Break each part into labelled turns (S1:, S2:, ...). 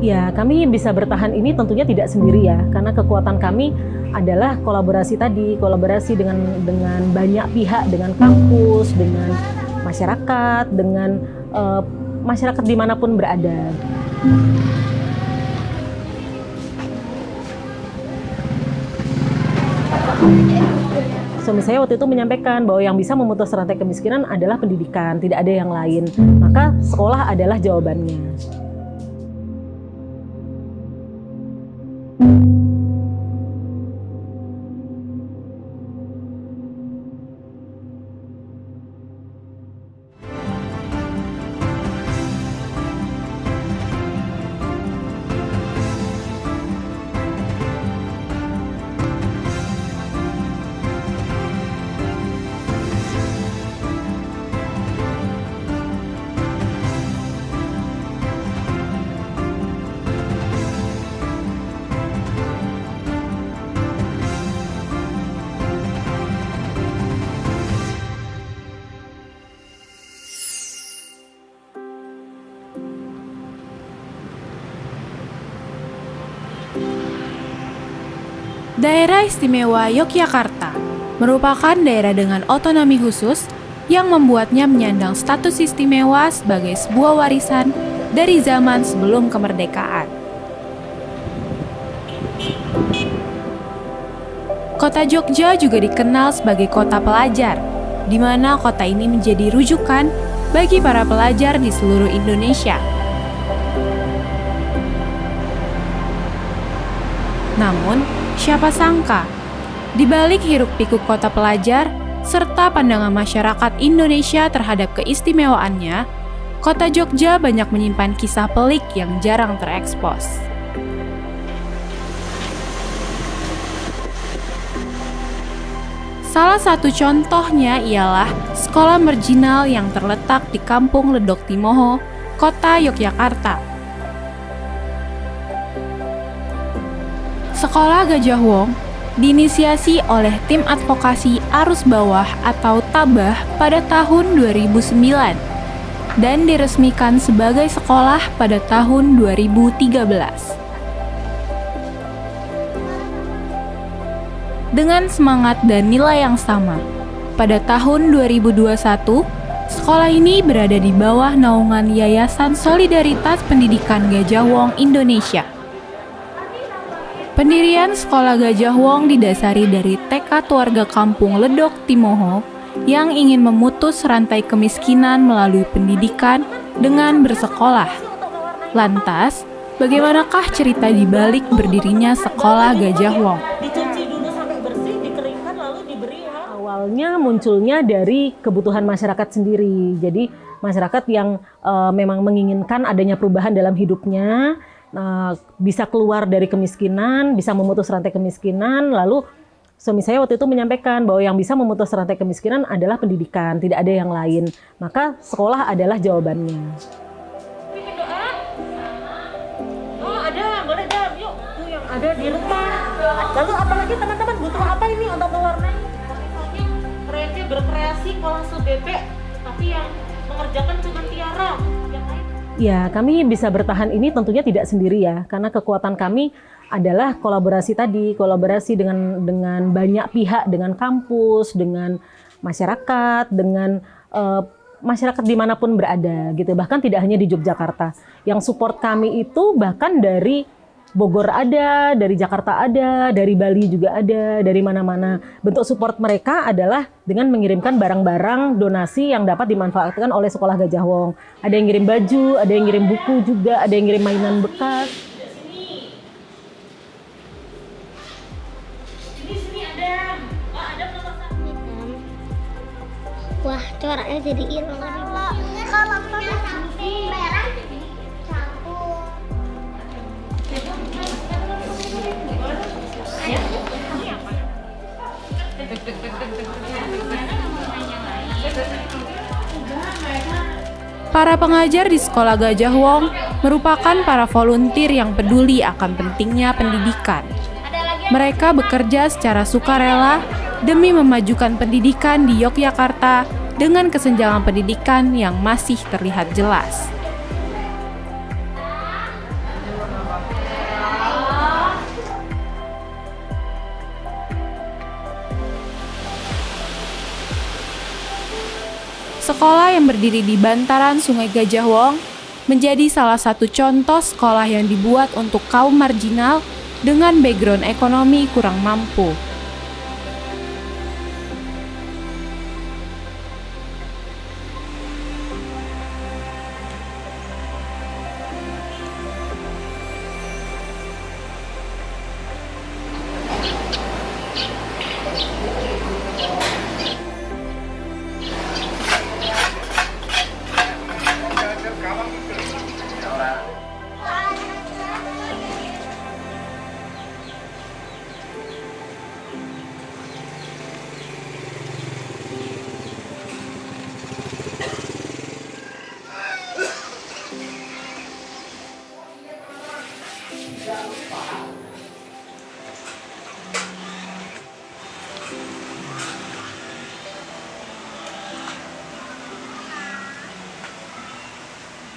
S1: Ya, kami bisa bertahan ini tentunya tidak sendiri ya, karena kekuatan kami adalah kolaborasi tadi, kolaborasi dengan banyak pihak, dengan kampus, dengan masyarakat, dengan masyarakat dimanapun berada. Suami saya waktu itu menyampaikan bahwa yang bisa memutus rantai kemiskinan adalah pendidikan, tidak ada yang lain. Maka sekolah adalah jawabannya.
S2: Daerah Istimewa Yogyakarta merupakan daerah dengan otonomi khusus yang membuatnya menyandang status istimewa sebagai sebuah warisan dari zaman sebelum kemerdekaan. Kota Jogja juga dikenal sebagai kota pelajar, di mana kota ini menjadi rujukan bagi para pelajar di seluruh Indonesia. Namun, siapa sangka, di balik hiruk-pikuk kota pelajar serta pandangan masyarakat Indonesia terhadap keistimewaannya, kota Jogja banyak menyimpan kisah pelik yang jarang terekspos. Salah satu contohnya ialah sekolah marginal yang terletak di Kampung Ledok Timoho, Kota Yogyakarta. Sekolah Gajah Wong diinisiasi oleh Tim Advokasi Arus Bawah atau Tabah pada tahun 2009 dan diresmikan sebagai sekolah pada tahun 2013. Dengan semangat dan nilai yang sama, pada tahun 2021, sekolah ini berada di bawah naungan Yayasan Solidaritas Pendidikan Gajah Wong Indonesia. Pendirian Sekolah Gajah Wong didasari dari tekad warga Kampung Ledok Timoho yang ingin memutus rantai kemiskinan melalui pendidikan dengan bersekolah. Lantas, bagaimanakah cerita di balik berdirinya Sekolah Gajah Wong?
S1: Dicuci dulu sampai bersih, dikeringkan lalu diberi. Awalnya munculnya dari kebutuhan masyarakat sendiri. Jadi masyarakat yang memang menginginkan adanya perubahan dalam hidupnya, bisa keluar dari kemiskinan, bisa memutus rantai kemiskinan. Lalu suami saya waktu itu menyampaikan bahwa yang bisa memutus rantai kemiskinan adalah pendidikan, tidak ada yang lain. Maka sekolah adalah jawabannya.
S3: Bikin doa. Oh ada, boleh dong. Yuk, tuh yang ada di rumah. Lalu apalagi teman-teman butuh apa ini untuk mewarnai? Mereka berkreasi kolase bebek, tapi yang mengerjakan cuma Tiara. Yang lain
S1: Ya, kami bisa bertahan ini tentunya tidak sendiri ya, karena kekuatan kami adalah kolaborasi tadi, kolaborasi dengan banyak pihak, dengan kampus, dengan masyarakat, dengan masyarakat dimanapun berada gitu. Bahkan tidak hanya di Yogyakarta. Yang support kami itu bahkan dari Bogor ada, dari Jakarta ada, dari Bali juga ada, dari mana-mana. Bentuk support mereka adalah dengan mengirimkan barang-barang donasi yang dapat dimanfaatkan oleh Sekolah Gajah Wong. Ada yang ngirim baju, ada yang ngirim buku juga, ada yang ngirim mainan bekas.
S3: sini ada. Oh, ada nomor 1.
S4: Wah, coraknya jadi hilang. Kalau pakai samping merah jadi campur.
S2: Para pengajar di Sekolah Gajah Wong merupakan para volunteer yang peduli akan pentingnya pendidikan. Mereka bekerja secara sukarela demi memajukan pendidikan di Yogyakarta dengan kesenjangan pendidikan yang masih terlihat jelas. Sekolah yang berdiri di bantaran Sungai Gajah Wong menjadi salah satu contoh sekolah yang dibuat untuk kaum marginal dengan background ekonomi kurang mampu.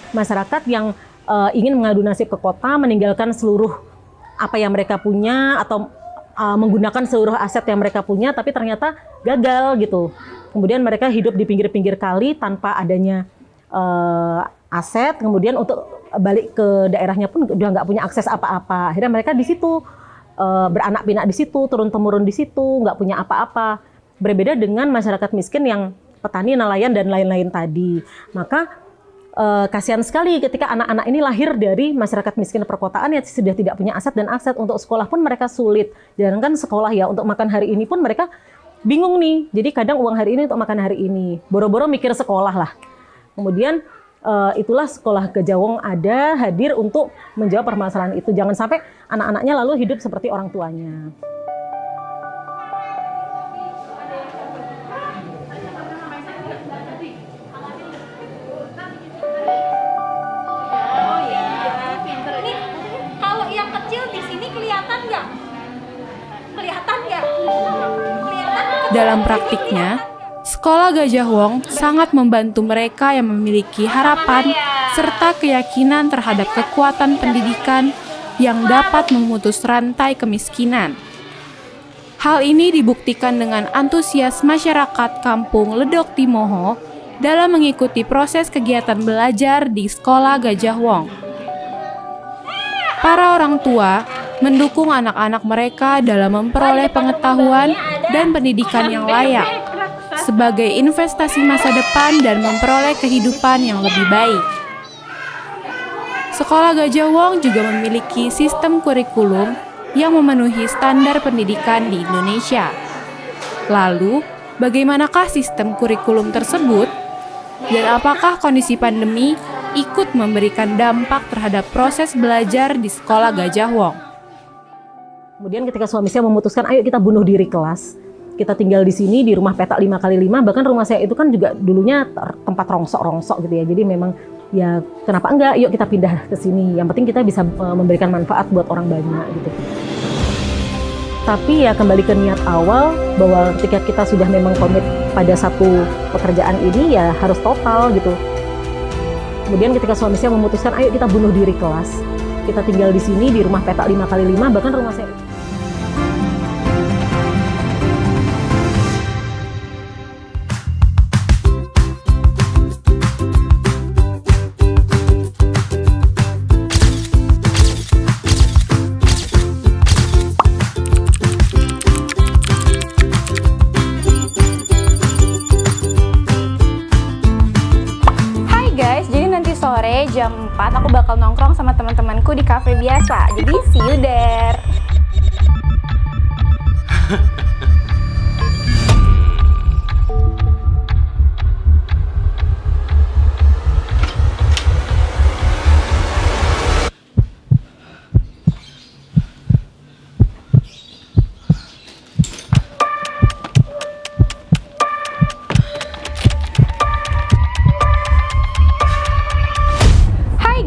S1: Masyarakat yang ingin mengadu nasib ke kota, meninggalkan seluruh apa yang mereka punya atau menggunakan seluruh aset yang mereka punya, tapi ternyata gagal gitu. Kemudian mereka hidup di pinggir-pinggir kali tanpa adanya aset. Kemudian untuk balik ke daerahnya pun udah nggak punya akses apa-apa. Akhirnya mereka di situ beranak pinak di situ, turun-temurun di situ, nggak punya apa-apa. Berbeda dengan masyarakat miskin yang petani, nelayan dan lain-lain tadi. Maka kasihan sekali ketika anak-anak ini lahir dari masyarakat miskin perkotaan yang sudah tidak punya aset dan akses untuk sekolah pun mereka sulit. Jangankan sekolah ya, untuk makan hari ini pun mereka bingung nih. Jadi kadang uang hari ini untuk makan hari ini, boro-boro mikir sekolah lah. Kemudian itulah sekolah Gajah Wong ada hadir untuk menjawab permasalahan itu. Jangan sampai anak-anaknya lalu hidup seperti orang tuanya.
S2: Dalam praktiknya, Sekolah Gajah Wong sangat membantu mereka yang memiliki harapan serta keyakinan terhadap kekuatan pendidikan yang dapat memutus rantai kemiskinan. Hal ini dibuktikan dengan antusias masyarakat kampung Ledok Timoho dalam mengikuti proses kegiatan belajar di Sekolah Gajah Wong. Para orang tua mendukung anak-anak mereka dalam memperoleh pengetahuan dan pendidikan yang layak sebagai investasi masa depan dan memperoleh kehidupan yang lebih baik. Sekolah Gajah Wong juga memiliki sistem kurikulum yang memenuhi standar pendidikan di Indonesia. Lalu, bagaimanakah sistem kurikulum tersebut? Dan apakah kondisi pandemi ikut memberikan dampak terhadap proses belajar di Sekolah Gajah Wong?
S1: Kemudian ketika suami saya memutuskan, ayo kita bunuh diri kelas. Kita tinggal di sini di rumah petak 5x5, bahkan rumah saya itu kan juga dulunya tempat rongsok-rongsok gitu ya. Jadi memang ya kenapa enggak, yuk kita pindah ke sini. Yang penting kita bisa memberikan manfaat buat orang banyak gitu. Tapi ya kembali ke niat awal bahwa ketika kita sudah memang komit pada satu pekerjaan ini ya harus total gitu. Kemudian ketika suami saya memutuskan, ayo kita bunuh diri kelas. Kita tinggal di sini di rumah petak 5x5, bahkan rumah saya.
S2: Sore jam 4 aku bakal nongkrong sama teman-temanku di kafe biasa. Jadi see you there.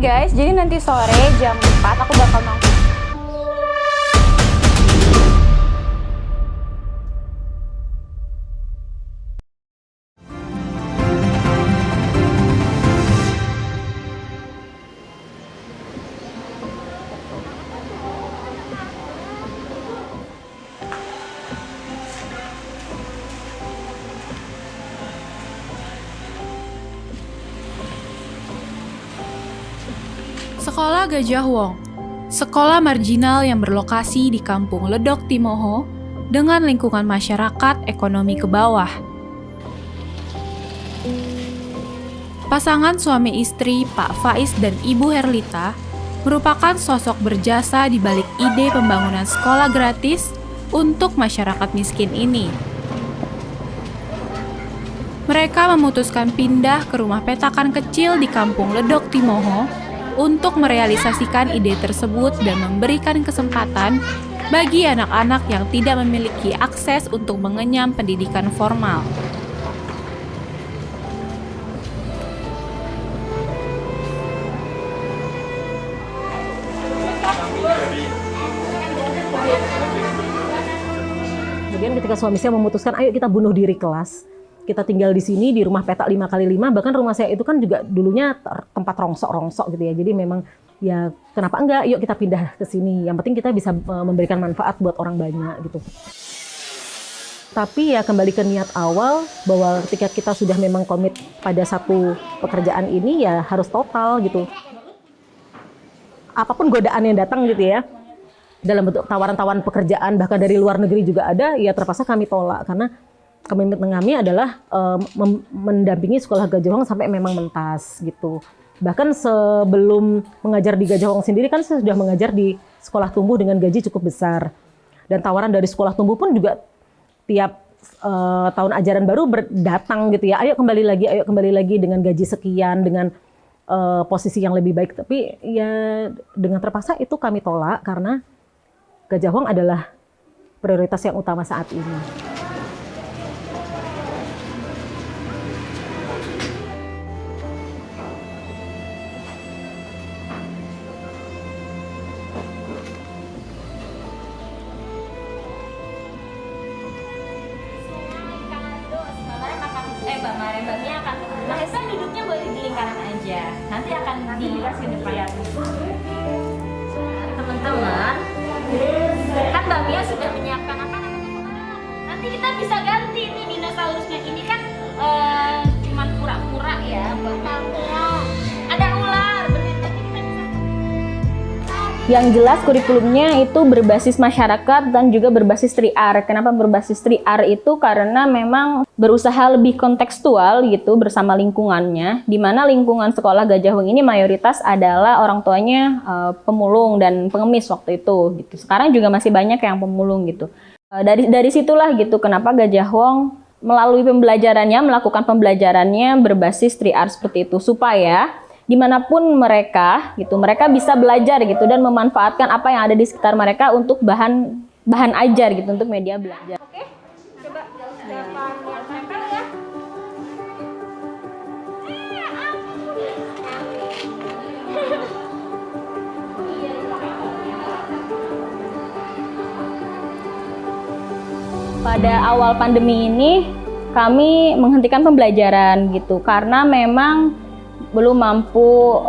S2: Guys, jadi nanti sore jam 4 aku bakal nongkrong. Sekolah Gajah Wong, sekolah marginal yang berlokasi di Kampung Ledok Timoho dengan lingkungan masyarakat ekonomi ke bawah. Pasangan suami istri Pak Faiz dan Ibu Herlita merupakan sosok berjasa di balik ide pembangunan sekolah gratis untuk masyarakat miskin ini. Mereka memutuskan pindah ke rumah petakan kecil di Kampung Ledok Timoho untuk merealisasikan ide tersebut dan memberikan kesempatan bagi anak-anak yang tidak memiliki akses untuk mengenyam pendidikan formal.
S1: Kemudian ketika suami saya memutuskan, ayo kita bunuh diri kelas. Kita tinggal di sini di rumah petak 5x5, bahkan rumah saya itu kan juga dulunya tempat rongsok-rongsok gitu ya. Jadi memang ya kenapa enggak, yuk kita pindah ke sini. Yang penting kita bisa memberikan manfaat buat orang banyak gitu. Tapi ya kembali ke niat awal bahwa ketika kita sudah memang komit pada satu pekerjaan ini ya harus total gitu. Apapun godaan yang datang gitu ya, dalam bentuk tawaran-tawaran pekerjaan bahkan dari luar negeri juga ada, ya terpaksa kami tolak karena komitmen kami adalah mendampingi sekolah Gajah Wong sampai memang mentas gitu. Bahkan sebelum mengajar di Gajah Wong sendiri kan saya sudah mengajar di sekolah tumbuh dengan gaji cukup besar. Dan tawaran dari sekolah tumbuh pun juga tiap tahun ajaran baru datang gitu ya. Ayo kembali lagi dengan gaji sekian, dengan posisi yang lebih baik. Tapi ya dengan terpaksa itu kami tolak karena Gajah Wong adalah prioritas yang utama saat ini.
S5: Mbaknya akan, Mahesa duduknya boleh di lingkaran aja. Nanti akan dikasih depan. Teman-teman, kan Mbak Mia sudah menyiapkan apa namanya? Nanti kita bisa ganti nih dinosaurusnya. Ini kan cuman pura-pura ya. Ada ular, bener. Nanti kita bisa.
S6: Yang jelas kurikulumnya itu berbasis masyarakat dan juga berbasis 3R. Kenapa berbasis 3R itu? Karena memang berusaha lebih kontekstual gitu bersama lingkungannya, di mana lingkungan sekolah Gajah Wong ini mayoritas adalah orang tuanya pemulung dan pengemis waktu itu gitu. Sekarang juga masih banyak yang pemulung gitu. Dari situlah gitu kenapa Gajah Wong melalui pembelajarannya, melakukan pembelajarannya berbasis 3R seperti itu, supaya dimanapun mereka gitu, mereka bisa belajar gitu dan memanfaatkan apa yang ada di sekitar mereka untuk bahan ajar gitu, untuk media belajar.
S5: Oke, coba siapa yang nempel ya?
S6: Pada awal pandemi ini kami menghentikan pembelajaran gitu karena memang belum mampu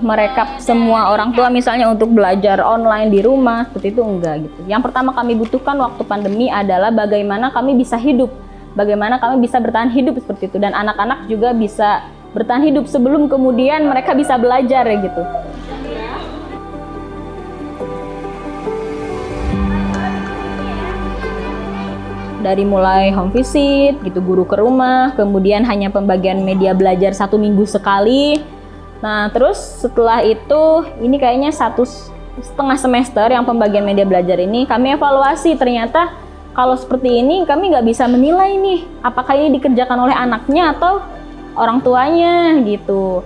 S6: merekap semua orang tua misalnya untuk belajar online di rumah, seperti itu enggak gitu. Yang pertama kami butuhkan waktu pandemi adalah bagaimana kami bisa hidup, bagaimana kami bisa bertahan hidup seperti itu, dan anak-anak juga bisa bertahan hidup sebelum kemudian mereka bisa belajar ya gitu. Dari mulai home visit, gitu, guru ke rumah, kemudian hanya pembagian media belajar 1 minggu sekali. Nah, terus setelah itu, ini kayaknya 1,5 semester yang pembagian media belajar ini, kami evaluasi ternyata kalau seperti ini kami nggak bisa menilai nih, apakah ini dikerjakan oleh anaknya atau orang tuanya gitu.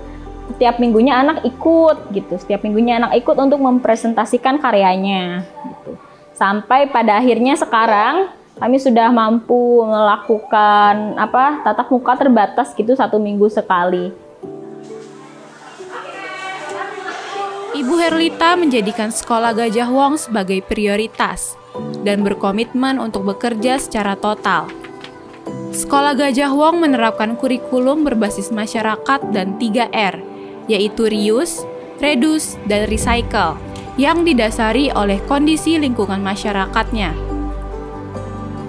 S6: Setiap minggunya anak ikut gitu, setiap minggunya anak ikut untuk mempresentasikan karyanya gitu. Sampai pada akhirnya sekarang kami sudah mampu melakukan tatap muka terbatas gitu 1 minggu sekali.
S2: Ibu Herlita menjadikan sekolah Gajah Wong sebagai prioritas dan berkomitmen untuk bekerja secara total. Sekolah Gajah Wong menerapkan kurikulum berbasis masyarakat dan 3R, yaitu reuse, reduce, dan recycle, yang didasari oleh kondisi lingkungan masyarakatnya.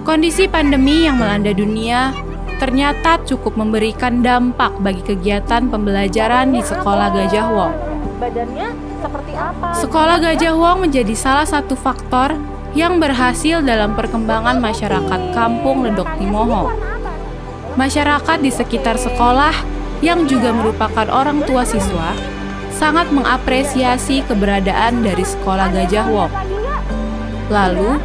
S2: Kondisi pandemi yang melanda dunia ternyata cukup memberikan dampak bagi kegiatan pembelajaran di sekolah Gajah Wong.
S1: Badannya
S3: seperti apa.
S2: Sekolah Gajah Wong menjadi salah satu faktor yang berhasil dalam perkembangan masyarakat Kampung Ledok Timoho. Masyarakat di sekitar sekolah yang juga merupakan orang tua siswa sangat mengapresiasi keberadaan dari Sekolah Gajah Wong. Lalu,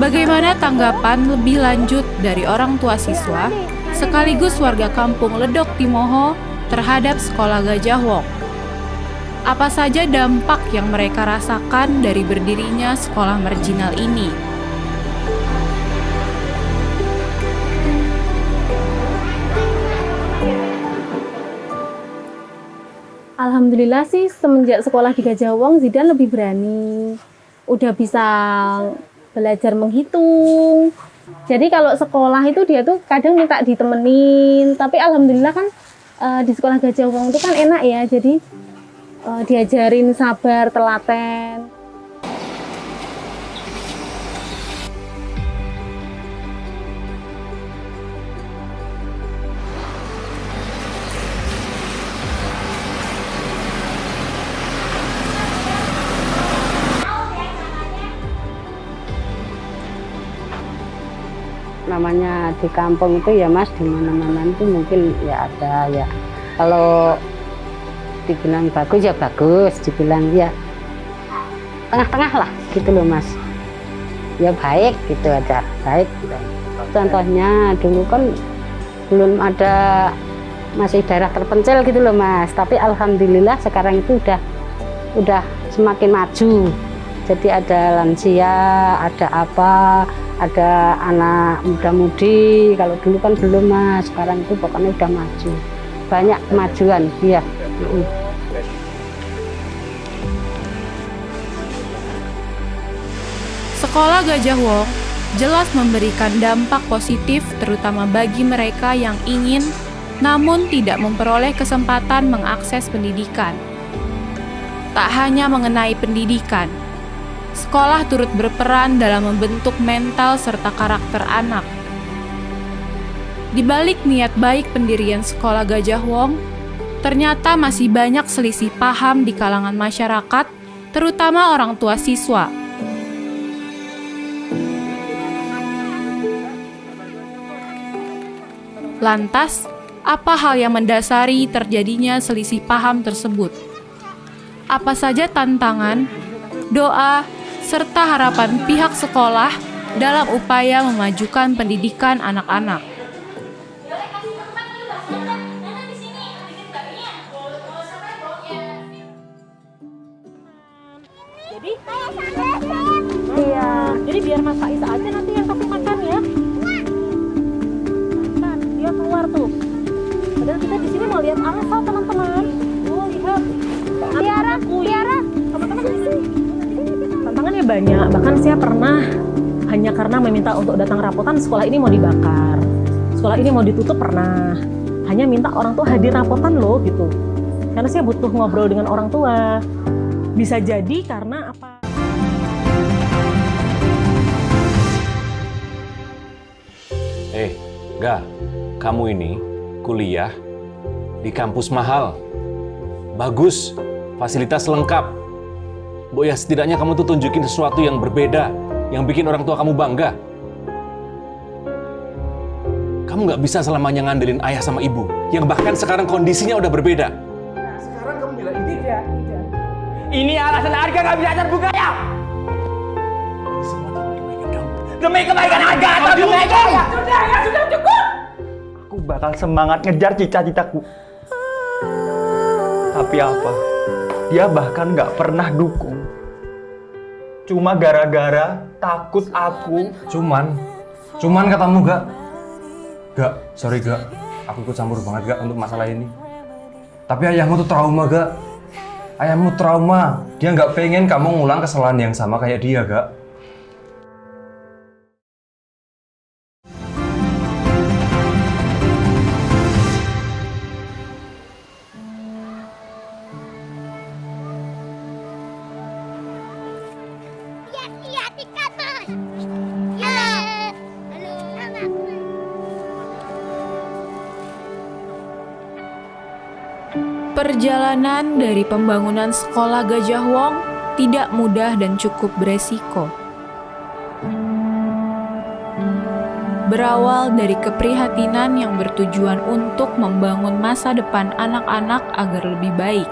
S2: bagaimana tanggapan lebih lanjut dari orang tua siswa sekaligus warga Kampung Ledok Timoho terhadap Sekolah Gajah Wong? Apa saja dampak yang mereka rasakan dari berdirinya sekolah marginal ini?
S6: Alhamdulillah sih semenjak sekolah di Gajah Wong Zidan lebih berani. Udah bisa belajar menghitung. Jadi kalau sekolah itu dia tuh kadang minta ditemenin, tapi alhamdulillah kan di sekolah Gajah Wong itu kan enak ya. Jadi diajarin sabar, telaten.
S7: Namanya di kampung itu ya Mas, di mana-mana itu mungkin ya ada ya. Kalau dibilang bagus ya bagus, dibilang ya tengah-tengah lah gitu loh Mas. Ya baik gitu aja, baik. Contohnya dulu kan belum ada, masih daerah terpencil gitu loh Mas. Tapi alhamdulillah sekarang itu udah semakin maju. Jadi ada lansia, ada apa, ada anak muda-mudi. Kalau dulu kan belum Mas, sekarang itu pokoknya udah maju. Banyak kemajuan, iya.
S2: Sekolah Gajah Wong jelas memberikan dampak positif terutama bagi mereka yang ingin namun tidak memperoleh kesempatan mengakses pendidikan. Tak hanya mengenai pendidikan, sekolah turut berperan dalam membentuk mental serta karakter anak. Di balik niat baik pendirian Sekolah Gajah Wong, ternyata masih banyak selisih paham di kalangan masyarakat, terutama orang tua siswa. Lantas, apa hal yang mendasari terjadinya selisih paham tersebut? Apa saja tantangan, doa, serta harapan pihak sekolah dalam upaya memajukan pendidikan anak-anak?
S3: Jadi, iya. Jadi biar Mas Faiz aja nanti yang kasih makan ya. Makan, dia keluar tuh. Padahal kita di sini mau lihat asal teman-teman. Oh lihat. Tiara, teman-teman di sini.
S1: Tantangannya banyak, bahkan saya pernah hanya karena meminta untuk datang rapotan sekolah ini mau dibakar, sekolah ini mau ditutup pernah. Hanya minta orang tua hadir rapotan loh gitu. Karena saya butuh ngobrol dengan orang tua. Bisa jadi karena apa?
S8: Ga, kamu ini kuliah di kampus mahal. Bagus, fasilitas lengkap. Bu ya setidaknya kamu tuh tunjukin sesuatu yang berbeda, yang bikin orang tua kamu bangga. Kamu nggak bisa selamanya ngandelin ayah sama ibu, yang bahkan sekarang kondisinya udah berbeda.
S9: Nah, sekarang kamu bilang tidak. Ini alasan harga nggak bisa terbuka ya?
S8: Semua demi kebaikan kamu.
S9: Demi kebaikan harga atau demi saya? Sudah cukup. Aku bakal semangat ngejar cita-citaku. Tapi apa? Dia bahkan nggak pernah dukung. Cuma gara-gara takut aku.
S10: Cuman katamu Gak, sorry Gak. Aku ikut campur banget Gak untuk masalah ini. Tapi ayahmu tuh trauma Gak. Ayahmu trauma. Dia nggak pengen kamu ngulang kesalahan yang sama kayak dia Gak.
S4: Iya, tiket Mas. Ya. Halo, anak.
S2: Perjalanan dari pembangunan sekolah Gajah Wong tidak mudah dan cukup beresiko. Berawal dari keprihatinan yang bertujuan untuk membangun masa depan anak-anak agar lebih baik.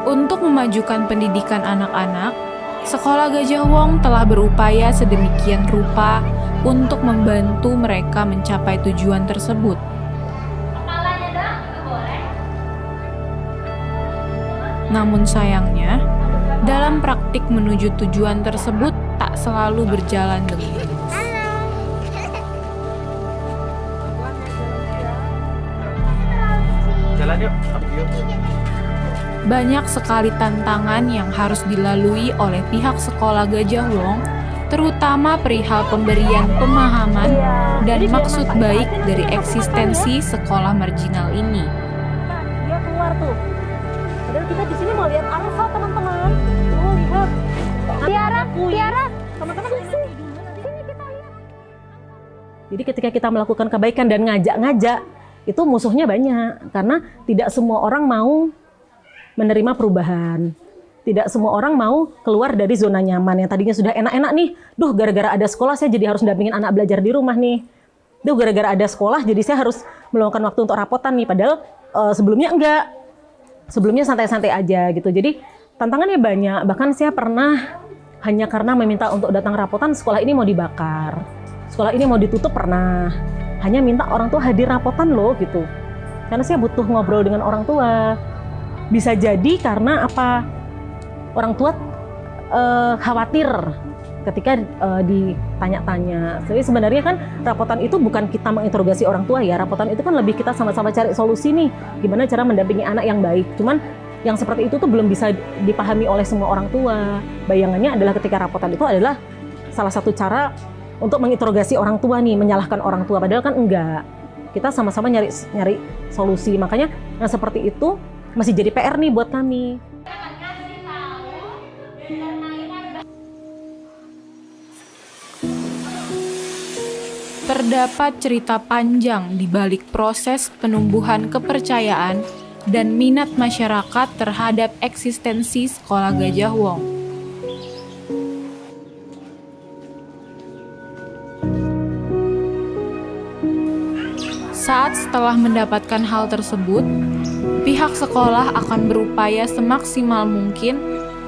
S2: Untuk memajukan pendidikan anak-anak, Sekolah Gajah Wong telah berupaya sedemikian rupa untuk membantu mereka mencapai tujuan tersebut. Namun sayangnya, dalam praktik menuju tujuan tersebut tak selalu berjalan dengan mulus.
S9: Jalan yuk. Yuk.
S2: Banyak sekali tantangan yang harus dilalui oleh pihak sekolah Gajah Wong, terutama perihal pemberian pemahaman dan maksud baik dari eksistensi sekolah marginal ini.
S1: Dia keluar tuh. Padahal kita di sini mau lihat alfa, teman-teman. Mau lihat. Tiara. Teman-teman di sini kita lihat. Jadi ketika kita melakukan kebaikan dan ngajak-ngajak, itu musuhnya banyak. Karena tidak semua orang mau menerima perubahan. Tidak semua orang mau keluar dari zona nyaman yang tadinya sudah enak-enak nih. Duh, gara-gara ada sekolah saya jadi harus dampingin anak belajar di rumah nih. Duh, gara-gara ada sekolah jadi saya harus meluangkan waktu untuk rapotan nih. Padahal sebelumnya enggak. Sebelumnya santai-santai aja gitu. Jadi tantangannya banyak. Bahkan saya pernah hanya karena meminta untuk datang rapotan, sekolah ini mau dibakar. Sekolah ini mau ditutup pernah. Hanya minta orang tua hadir rapotan loh gitu. Karena saya butuh ngobrol dengan orang tua. Bisa jadi karena apa? Orang tua khawatir ketika ditanya-tanya. Jadi sebenarnya kan rapotan itu bukan kita menginterogasi orang tua ya. Rapotan itu kan lebih kita sama-sama cari solusi nih. Gimana cara mendampingi anak yang baik. Cuman yang seperti itu tuh belum bisa dipahami oleh semua orang tua. Bayangannya adalah ketika rapotan itu adalah salah satu cara untuk menginterogasi orang tua nih, menyalahkan orang tua. Padahal kan enggak. Kita sama-sama nyari solusi. Makanya yang seperti itu masih jadi PR nih buat kami.
S2: Terdapat cerita panjang di balik proses penumbuhan kepercayaan dan minat masyarakat terhadap eksistensi Sekolah Gajah Wong. Saat setelah mendapatkan hal tersebut, pihak sekolah akan berupaya semaksimal mungkin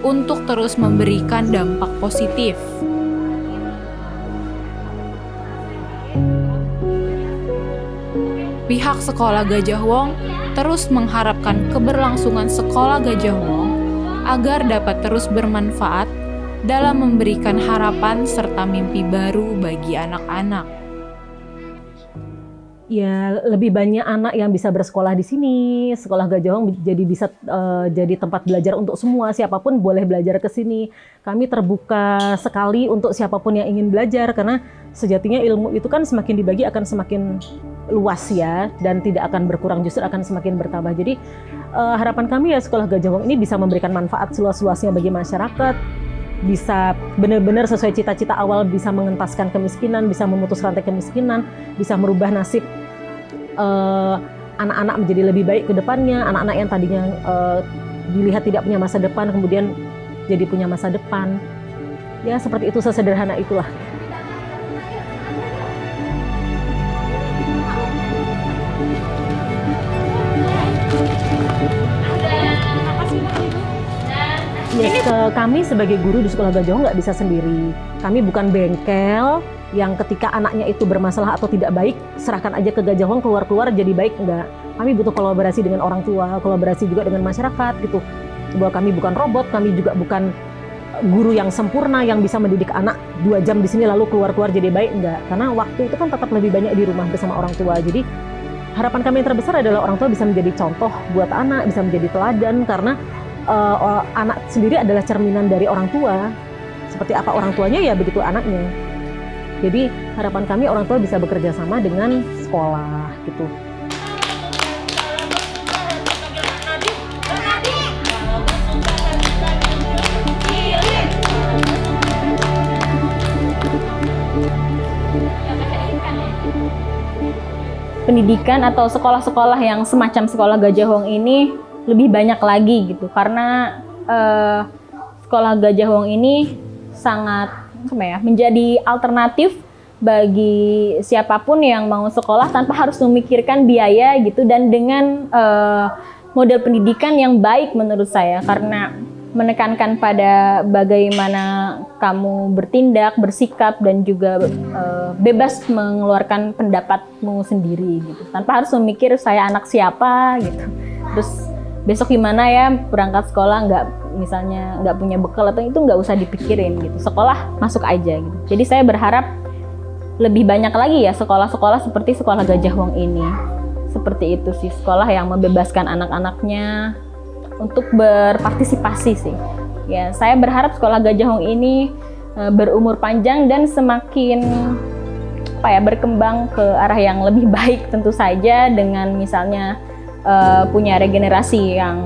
S2: untuk terus memberikan dampak positif. Pihak Sekolah Gajah Wong terus mengharapkan keberlangsungan Sekolah Gajah Wong agar dapat terus bermanfaat dalam memberikan harapan serta mimpi baru bagi anak-anak.
S1: Ya, lebih banyak anak yang bisa bersekolah di sini. Sekolah Gajah Wong jadi bisa jadi tempat belajar untuk semua. Siapapun boleh belajar ke sini. Kami terbuka sekali untuk siapapun yang ingin belajar karena sejatinya ilmu itu kan semakin dibagi akan semakin luas ya, dan tidak akan berkurang, justru akan semakin bertambah. Jadi harapan kami ya Sekolah Gajah Wong ini bisa memberikan manfaat seluas-luasnya bagi masyarakat. Bisa benar-benar sesuai cita-cita awal, bisa mengentaskan kemiskinan, bisa memutus rantai kemiskinan, bisa merubah nasib anak-anak menjadi lebih baik ke depannya. Anak-anak yang tadinya dilihat tidak punya masa depan, kemudian jadi punya masa depan. Ya seperti itu, sesederhana itulah. Ya, kami sebagai guru di Sekolah Gajah Wong nggak bisa sendiri. Kami bukan bengkel yang ketika anaknya itu bermasalah atau tidak baik, serahkan aja ke Gajah Wong, keluar-keluar jadi baik, enggak. Kami butuh kolaborasi dengan orang tua, kolaborasi juga dengan masyarakat gitu. Bahwa kami bukan robot, kami juga bukan guru yang sempurna yang bisa mendidik anak 2 jam di sini lalu keluar-keluar jadi baik, enggak. Karena waktu itu kan tetap lebih banyak di rumah bersama orang tua. Jadi harapan kami yang terbesar adalah orang tua bisa menjadi contoh buat anak, bisa menjadi teladan, karena anak sendiri adalah cerminan dari orang tua. Seperti apa orang tuanya ya begitu anaknya. Jadi harapan kami orang tua bisa bekerja sama dengan sekolah gitu.
S6: pendidikan atau sekolah-sekolah yang semacam sekolah Gajah Wong ini lebih banyak lagi gitu, karena sekolah Gajah Wong ini sangat menjadi alternatif bagi siapapun yang mau sekolah tanpa harus memikirkan biaya gitu, dan dengan model pendidikan yang baik menurut saya, karena menekankan pada bagaimana kamu bertindak, bersikap, dan juga bebas mengeluarkan pendapatmu sendiri gitu, tanpa harus memikir saya anak siapa gitu, terus besok gimana ya berangkat sekolah, nggak punya bekal atau itu nggak usah dipikirin gitu, sekolah masuk aja gitu. Jadi saya berharap lebih banyak lagi ya sekolah-sekolah seperti sekolah Gajah Wong ini, seperti itu sih, sekolah yang membebaskan anak-anaknya untuk berpartisipasi sih. Ya, saya berharap sekolah Gajah Wong ini berumur panjang dan semakin berkembang ke arah yang lebih baik tentu saja, dengan misalnya punya regenerasi yang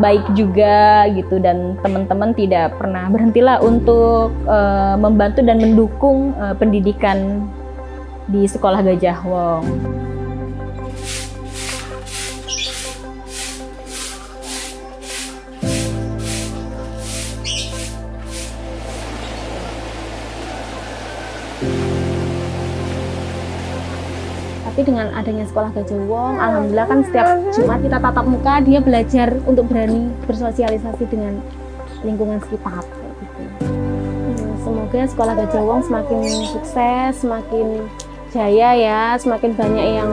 S6: baik juga gitu, dan teman-teman tidak pernah berhentilah untuk membantu dan mendukung pendidikan di sekolah Gajah Wong.
S11: Tapi dengan adanya sekolah Gajah Wong, alhamdulillah kan setiap Jumat kita tatap muka, dia belajar untuk berani bersosialisasi dengan lingkungan sekitar. Gitu. Semoga sekolah Gajah Wong semakin sukses, semakin jaya ya, semakin banyak yang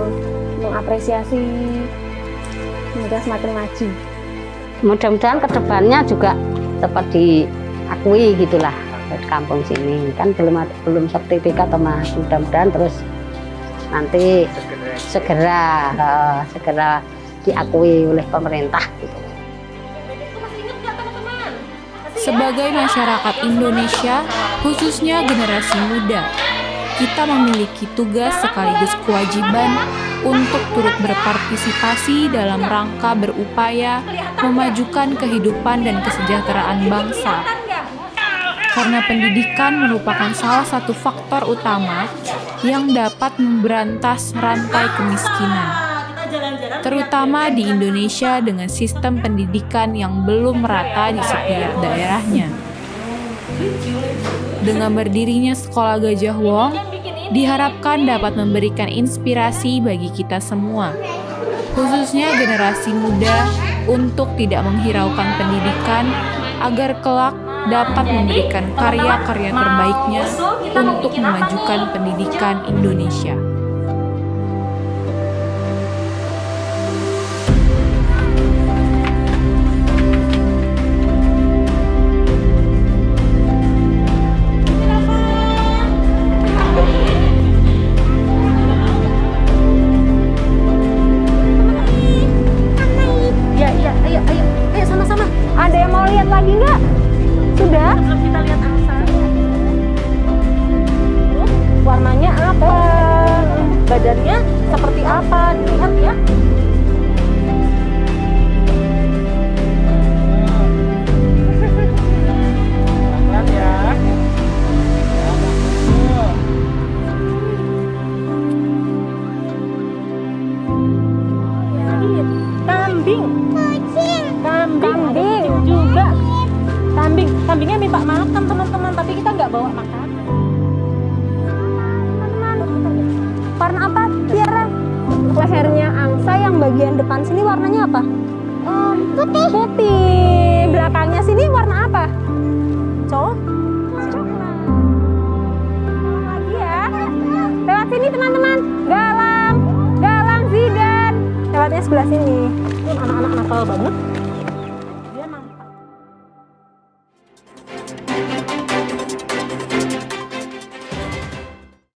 S11: mengapresiasi, semoga semakin maju.
S7: Mudah-mudahan kedepannya juga dapat diakui gitulah di kampung sini. Kan belum sertifikat Mas, mudah-mudahan terus nanti segera diakui oleh pemerintah gitu.
S2: Sebagai masyarakat Indonesia, khususnya generasi muda, kita memiliki tugas sekaligus kewajiban untuk turut berpartisipasi dalam rangka berupaya memajukan kehidupan dan kesejahteraan bangsa. Karena pendidikan merupakan salah satu faktor utama yang dapat memberantas rantai kemiskinan, terutama di Indonesia dengan sistem pendidikan yang belum merata di setiap daerahnya. Dengan berdirinya Sekolah Gajah Wong, diharapkan dapat memberikan inspirasi bagi kita semua, khususnya generasi muda, untuk tidak menghiraukan pendidikan agar kelak dapat memberikan karya-karya terbaiknya untuk memajukan pendidikan Indonesia.
S11: Ayo sama-sama. Ada yang mau lihat lagi nggak? Sudah?
S3: Belum kita lihat angsa.
S11: Warnanya apa? Badannya seperti apa? Dilihat ya.
S3: Pelan ya. Kambing. Kambing juga. Kambingnya minta makan teman-teman, tapi kita nggak bawa makan.
S11: Warna apa, Tiara? Lehernya angsa yang bagian depan sini warnanya apa? Putih. Putih. Belakangnya sini warna apa? Coklat. Lagi ya. Lewat sini teman-teman. Galang Zidan. Lewatnya sebelah sini.
S3: Anak-anak nakal banget.